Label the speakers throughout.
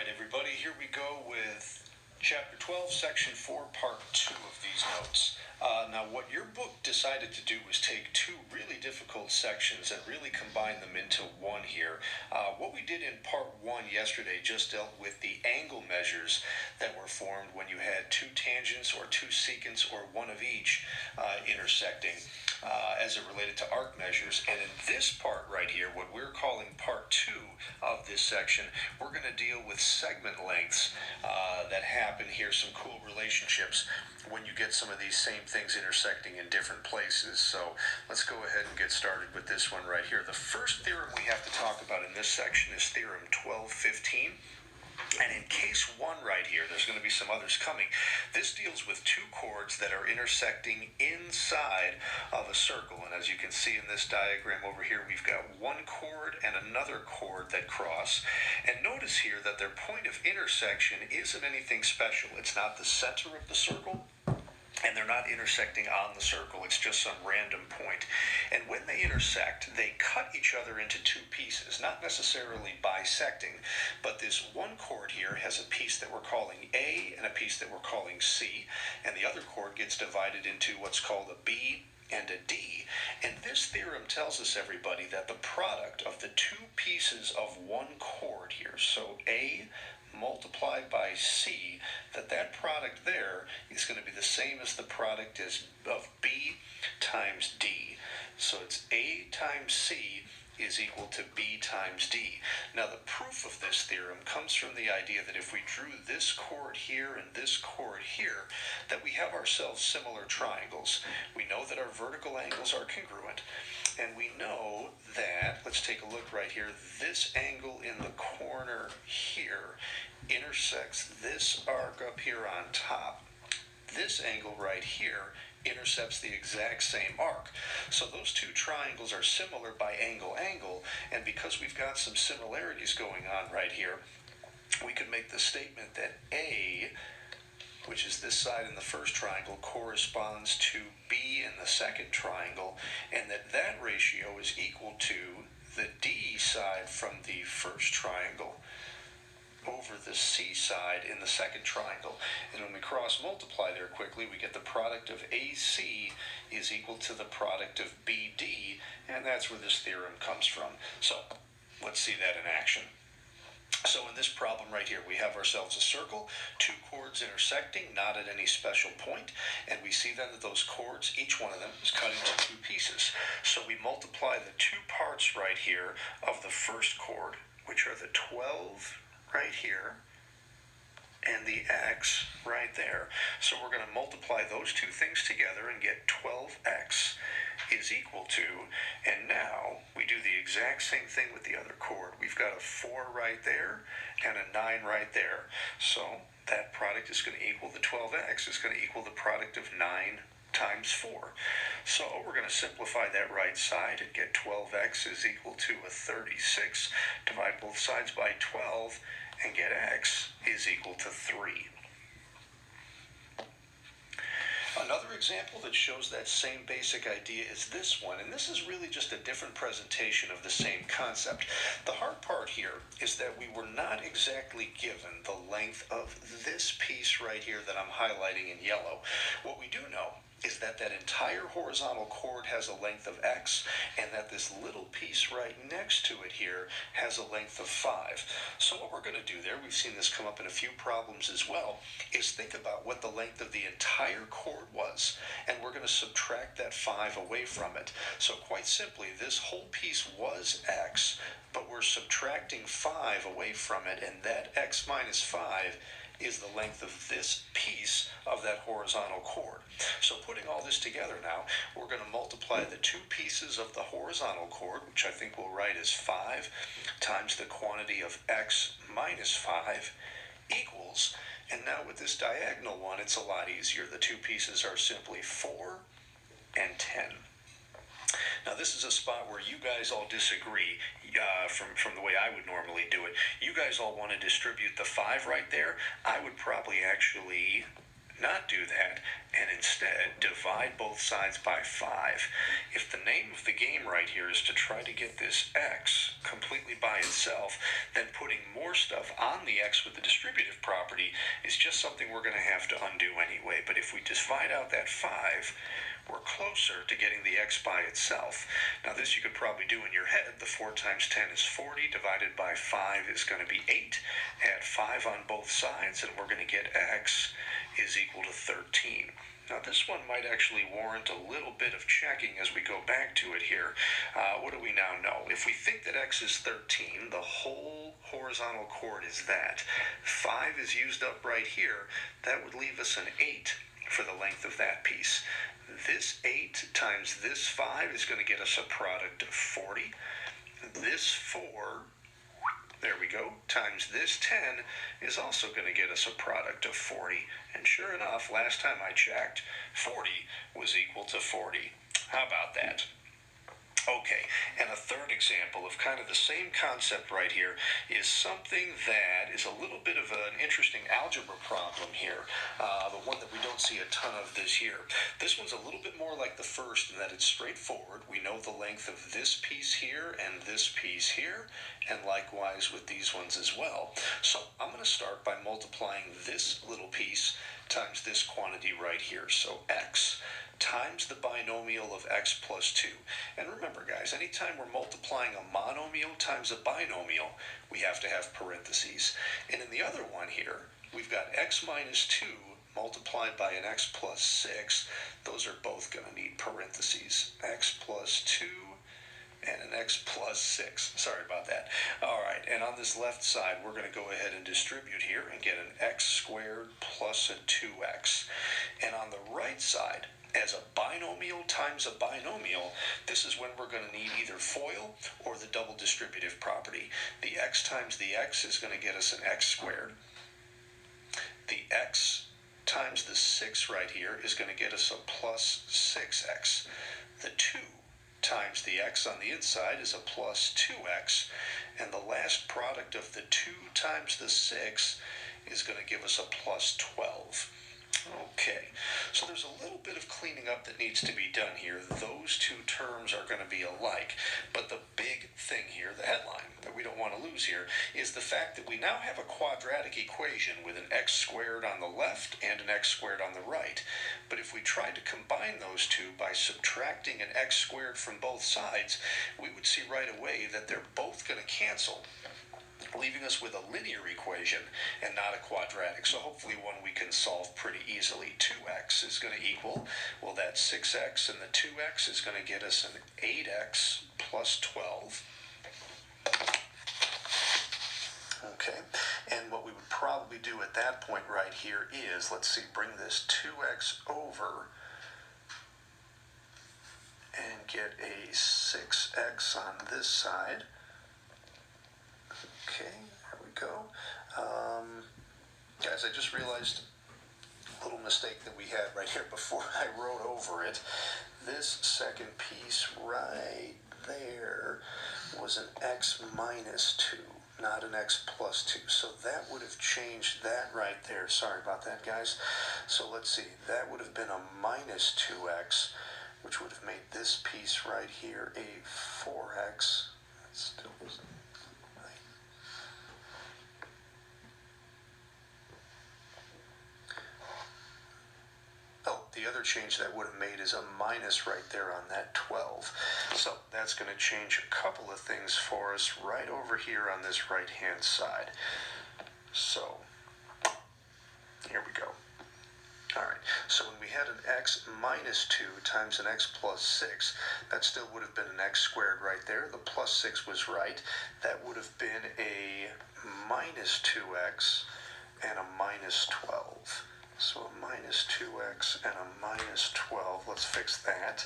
Speaker 1: right, everybody, here we go with Chapter 12, Section 4, Part 2 of these notes. Now, what your book decided to do was take two really difficult sections and really combine them into one here. What we did in Part 1 yesterday just dealt with the angle measures that were formed when you had two tangents or two secants or one of each intersecting as it related to arc measures. And in this part right here, what we're calling Part 2 of this section, we're going to deal with segment lengths that happen here, some cool relationships when you get some of these same things intersecting in different places. So let's go ahead and get started with this one right here. The first theorem we have to talk about in this section is Theorem 1215. And in case 1 right here, there's going to be some others coming. This deals with two chords that are intersecting inside of a circle. And as you can see in this diagram over here, we've got one chord and another chord that cross. And notice here that their point of intersection isn't anything special. It's not the center of the circle, and they're not intersecting on the circle. It's just some random point. And when they intersect, they cut each other into two pieces, not necessarily bisecting, but this one chord here has a piece that we're calling A and a piece that we're calling C, and the other chord gets divided into what's called a B and a D. And this theorem tells us, everybody, that the product of the two pieces of one chord here, so A multiplied by C, that product there is going to be the same as the product of B times D. So it's A times C is equal to B times D. Now the proof of this theorem comes from the idea that if we drew this chord here and this chord here, that we have ourselves similar triangles. We know that our vertical angles are congruent, and we know that, let's take a look right here, this angle in the corner here intersects this arc up here on top. This angle right here intercepts the exact same arc. So those two triangles are similar by angle, and because we've got some similarities going on right here, we could make the statement that A, which is this side in the first triangle, corresponds to B in the second triangle, and that ratio is equal to the D side from the first triangle over the C side in the second triangle. And when we cross multiply there quickly, we get the product of AC is equal to the product of BD, and that's where this theorem comes from. So let's see that in action. So in this problem right here, we have ourselves a circle, two chords intersecting, not at any special point, and we see then that those chords, each one of them, is cut into two pieces. So we multiply the two parts right here of the first chord, which are the 12 right here and the X right there. So we're going to multiply those two things together and get 12X is equal to, and now we do the exact same thing with the other chord. We've got a 4 right there and a 9 right there. So that product is going to equal the 12X is going to equal the product of 9 times 4. So we're going to simplify that right side and get 12X is equal to a 36. Divide both sides by 12 and get X is equal to 3. Another example that shows that same basic idea is this one, and this is really just a different presentation of the same concept. The hard part here is that we were not exactly given the length of this piece right here that I'm highlighting in yellow. What we do know is that entire horizontal chord has a length of X, and that this little piece right next to it here has a length of 5. So what we're going to do there, we've seen this come up in a few problems as well, is think about what the length of the entire chord was, and we're going to subtract that 5 away from it. So quite simply, this whole piece was X, but we're subtracting 5 away from it, and that X minus 5 is the length of this piece of that horizontal chord. So putting all this together now, we're going to multiply the two pieces of the horizontal chord, which I think we'll write as 5, times the quantity of X minus 5 equals, and now with this diagonal one, it's a lot easier. The two pieces are simply 4 and 10. Now this is a spot where you guys all disagree from the way I would normally do it. You guys all want to distribute the 5 right there. I would probably actually not do that and instead divide both sides by 5. If the name of the game right here is to try to get this x completely by itself, then putting more stuff on the x with the distributive property is just something we're going to have to undo anyway. But if we divide out that 5, we're closer to getting the x by itself. Now this you could probably do in your head. The 4 times 10 is 40, divided by 5 is going to be 8. Add 5 on both sides and we're going to get x is equal to 13. Now this one might actually warrant a little bit of checking as we go back to it here. What do we now know? If we think that x is 13, the whole horizontal chord is that. 5 is used up right here. That would leave us an 8 for the length of that piece. This 8 times this 5 is going to get us a product of 40. This 4, there we go, times this 10 is also going to get us a product of 40. And sure enough, last time I checked, 40 was equal to 40. How about that? Okay, and a third example of kind of the same concept right here is something that is a little bit of an interesting algebra problem here, but one that we don't see a ton of this year. This one's a little bit more like the first in that it's straightforward. We know the length of this piece here and this piece here, and likewise with these ones as well. So I'm going to start by multiplying this little piece times this quantity right here. So x times the binomial of x plus 2. And remember, guys, anytime we're multiplying a monomial times a binomial, we have to have parentheses. And in the other one here, we've got x minus 2 multiplied by an x plus 6. Those are both going to need parentheses. X plus 2 and an x plus 6. Sorry about that. All right, and on this left side, we're going to go ahead and distribute here and get an x squared plus a 2x. And on the right side, as a binomial times a binomial, this is when we're going to need either FOIL or the double distributive property. The x times the x is going to get us an x squared. The x times the 6 right here is going to get us a plus 6x. The 2 times the x on the inside is a plus 2x, and the last product of the 2 times the 6 is going to give us a plus 12. Okay, so there's a little bit of cleaning up that needs to be done here. Those two terms are going to be alike, but the big thing here, the headline that we don't want to lose here, is the fact that we now have a quadratic equation with an x squared on the left and an x squared on the right. But if we tried to combine those two by subtracting an x squared from both sides, we would see right away that they're both going to cancel, leaving us with a linear equation and not a quadratic. So hopefully one we can solve pretty easily. 2x is going to equal, well, that's 6x, and the 2x is going to get us an 8x plus 12. Okay, and what we would probably do at that point right here is, let's see, bring this 2x over and get a 6x on this side. Okay, there we go. Guys, I just realized a little mistake that we had right here before I wrote over it. This second piece right there was an x minus 2, not an x plus 2. So that would have changed that right there. Sorry about that, guys. So let's see. That would have been a minus 2x, which would have made this piece right here a 4x. That still wasn't right. Oh, the other change that would have made is a minus right there on that 12. So that's going to change a couple of things for us right over here on this right-hand side. So here we go. All right, so when we had an x minus 2 times an x plus 6, that still would have been an x squared right there. The plus 6 was right. That would have been a minus 2x and a minus 12. So a minus 2x and a minus 12. Let's fix that.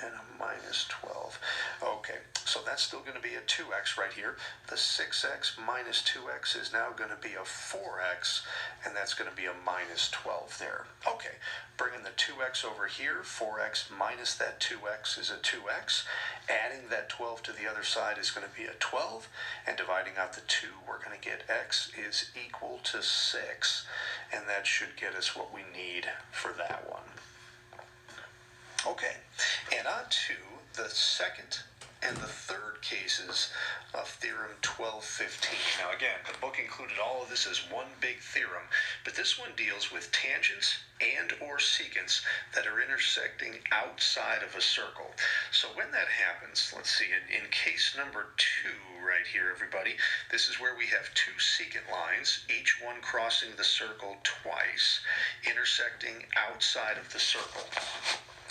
Speaker 1: And a minus 12. Okay, So that's still going to be a 2x right here. The 6x minus 2x is now going to be a 4x, and that's going to be a minus 12 there. Okay, bringing the 2x over here, 4x minus that 2x is a 2x. Adding that 12 to the other side is going to be a 12, and dividing out the 2, we're going to get x is equal to 6, and that should get us what we need for that one. Okay, and on to the second and the third cases of Theorem 1215. Now again, the book included all of this as one big theorem, but this one deals with tangents and or secants that are intersecting outside of a circle. So when that happens, let's see, in case number 2 right here, everybody, this is where we have two secant lines, each one crossing the circle twice, intersecting outside of the circle.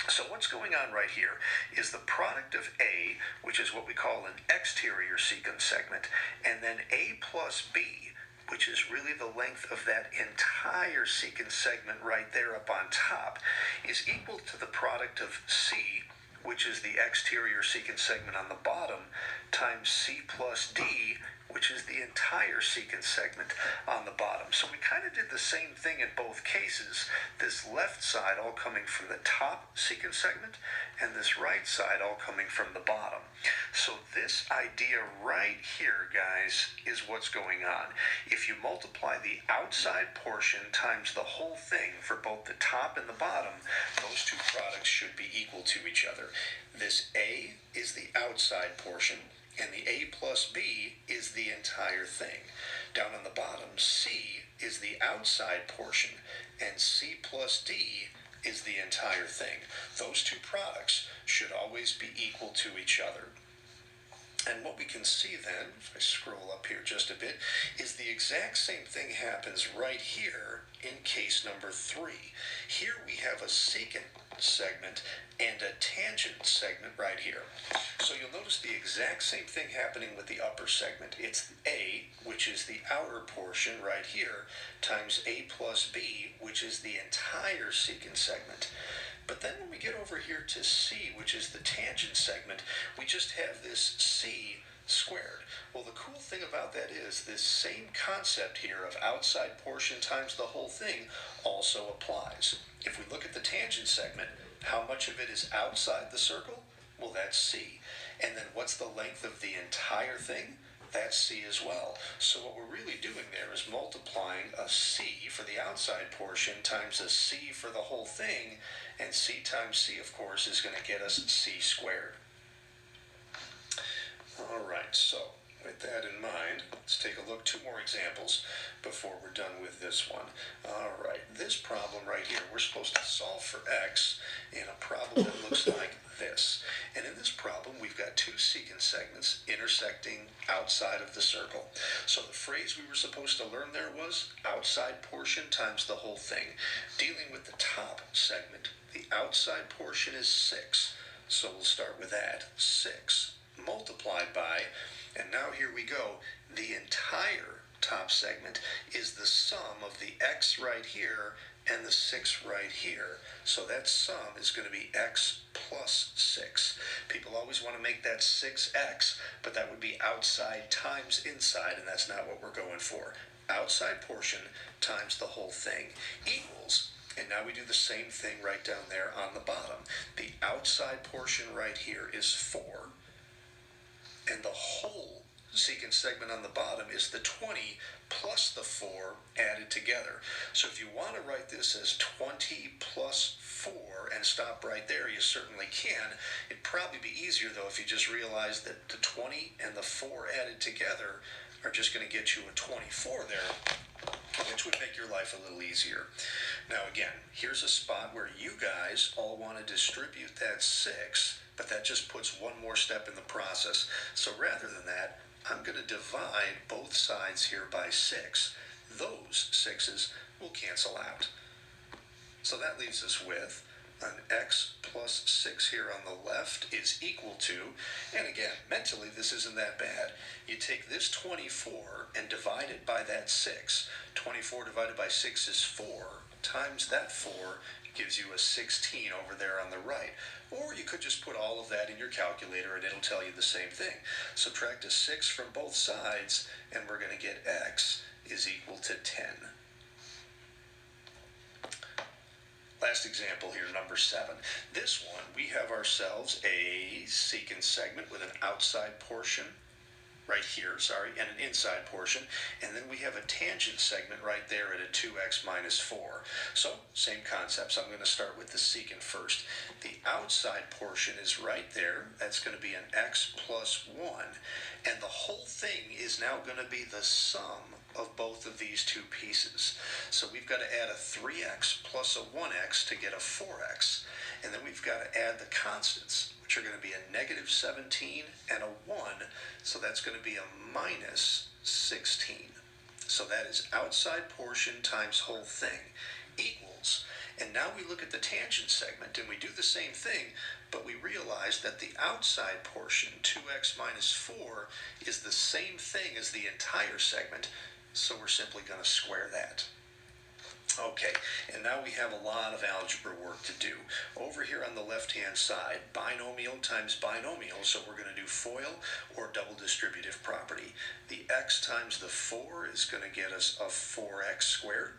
Speaker 1: So what's going on right here is the product of A, which is what we call an exterior secant segment, and then A plus B, which is really the length of that entire secant segment right there up on top, is equal to the product of C, which is the exterior secant segment on the bottom, times C plus D, which is the entire secant segment on the bottom. So we kind of did the same thing in both cases, this left side all coming from the top secant segment, and this right side all coming from the bottom. So this idea right here, guys, is what's going on. If you multiply the outside portion times the whole thing for both the top and the bottom, those two products should be equal to each other. This A is the outside portion, and the A plus B is the entire thing. Down on the bottom, C is the outside portion, and C plus D is the entire thing. Those two products should always be equal to each other. And what we can see then, if I scroll up here just a bit, is the exact same thing happens right here in case number 3. Here we have a secant segment and a tangent segment right here. So you'll notice the exact same thing happening with the upper segment. It's A, which is the outer portion right here, times A plus B, which is the entire secant segment. But then when we get over here to C, which is the tangent segment, we just have this C squared. Well, the cool thing about that is this same concept here of outside portion times the whole thing also applies. If we look at the tangent segment, how much of it is outside the circle? Well, that's C. And then what's the length of the entire thing? That's C as well. So what we're really doing there is multiplying a C for the outside portion times a C for the whole thing, and C times C, of course, is going to get us C squared. All right, so with that in mind, let's take a look, 2 more examples before we're done with this one. All right, this problem right here, we're supposed to solve for x in a problem that looks like this. And in this problem, we've got 2 secant segments intersecting outside of the circle. So the phrase we were supposed to learn there was outside portion times the whole thing. Dealing with the top segment, the outside portion is 6. So we'll start with that, 6 multiplied by, and now here we go, the entire top segment is the sum of the x right here and the 6 right here. So that sum is going to be x plus 6. People always want to make that 6x, but that would be outside times inside, and that's not what we're going for. Outside portion times the whole thing equals, and now we do the same thing right down there on the bottom. The outside portion right here is 4, and the whole secant segment on the bottom is the 20 plus the 4 added together. So if you want to write this as 20 plus 4 and stop right there, you certainly can. It'd probably be easier, though, if you just realize that the 20 and the 4 added together are just going to get you a 24 there, which would make your life a little easier. Now again, here's a spot where you guys all want to distribute that 6, but that just puts one more step in the process. So rather than that, I'm going to divide both sides here by 6. Those 6's will cancel out. So that leaves us with an x plus 6 here on the left is equal to, and again, mentally this isn't that bad. You take this 24 and divide it by that 6. 24 divided by 6 is 4. times that 4 gives you a 16 over there on the right. Or you could just put all of that in your calculator and it'll tell you the same thing. Subtract a 6 from both sides and we're going to get x is equal to 10. Last example here, number 7. This one, we have ourselves a secant segment with an outside portion right here, and an inside portion, and then we have a tangent segment right there at a 2x minus 4. So, same concepts. I'm going to start with the secant first. The outside portion is right there. That's going to be an x plus 1, and the whole thing is now going to be the sum of both of these two pieces. So we've got to add a 3x plus a 1x to get a 4x, and then we've got to add the constants, which are going to be a negative 17 and a 1, so that's going to be a minus 16. So that is outside portion times whole thing equals, and now we look at the tangent segment and we do the same thing, but we realize that the outside portion, 2x minus 4, is the same thing as the entire segment, so we're simply going to square that. Okay, and now we have a lot of algebra work to do. Over here on the left-hand side, binomial times binomial, so we're going to do FOIL or double distributive property. The x times the 4 is going to get us a 4x squared.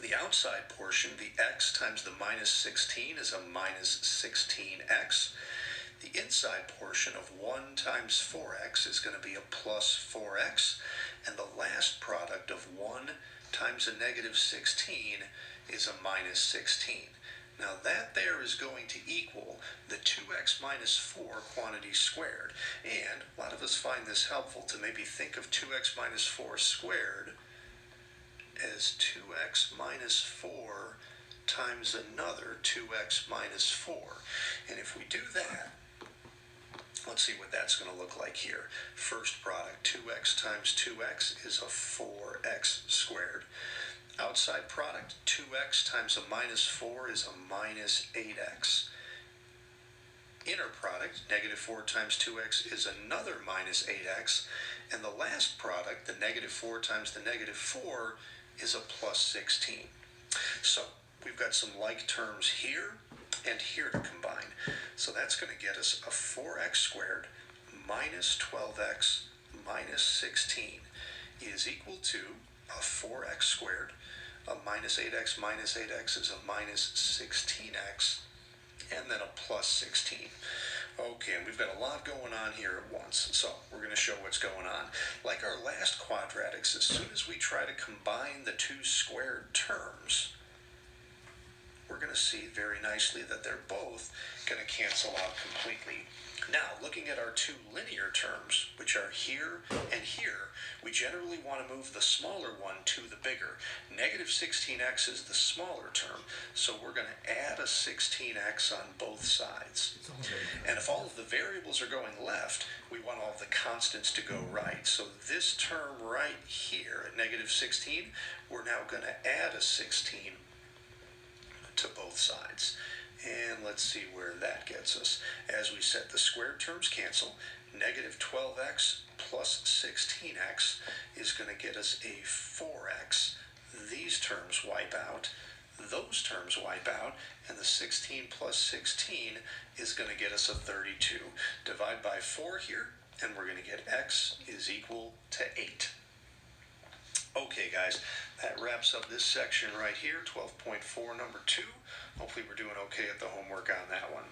Speaker 1: The outside portion, the x times the minus 16 is a minus 16x. The inside portion of 1 times 4x is going to be a plus 4x. And the last product of 1 times a negative 16 is a minus 16. Now that there is going to equal the 2x minus 4 quantity squared. And a lot of us find this helpful to maybe think of 2x minus 4 squared as 2x minus 4 times another 2x minus 4. And if we do that, let's see what that's going to look like here. First product, 2x times 2x is a 4x squared. Outside product, 2x times a minus 4 is a minus 8x. Inner product, negative 4 times 2x is another minus 8x. And the last product, the negative 4 times the negative 4, is a plus 16. So we've got some like terms here and here to combine. So that's going to get us a 4x squared minus 12x minus 16 is equal to a 4x squared. A minus 8x is a minus 16x, and then a plus 16. Okay, and we've got a lot going on here at once, so we're going to show what's going on. Like our last quadratics, as soon as we try to combine the two squared terms, we're going to see very nicely that they're both going to cancel out completely. Now, looking at our two linear terms, which are here and here, we generally want to move the smaller one to the bigger. Negative 16x is the smaller term, so we're going to add a 16x on both sides. And if all of the variables are going left, we want all of the constants to go right. So this term right here at negative 16, we're now going to add a 16 to both sides. And let's see where that gets us. As we said, the squared terms cancel. Negative 12x plus 16x is going to get us a 4x. These terms wipe out. Those terms wipe out. And the 16 plus 16 is going to get us a 32. Divide by 4 here, and we're going to get x is equal to 8. Okay, guys, that wraps up this section right here, 12.4, number 2. Hopefully we're doing okay at the homework on that one.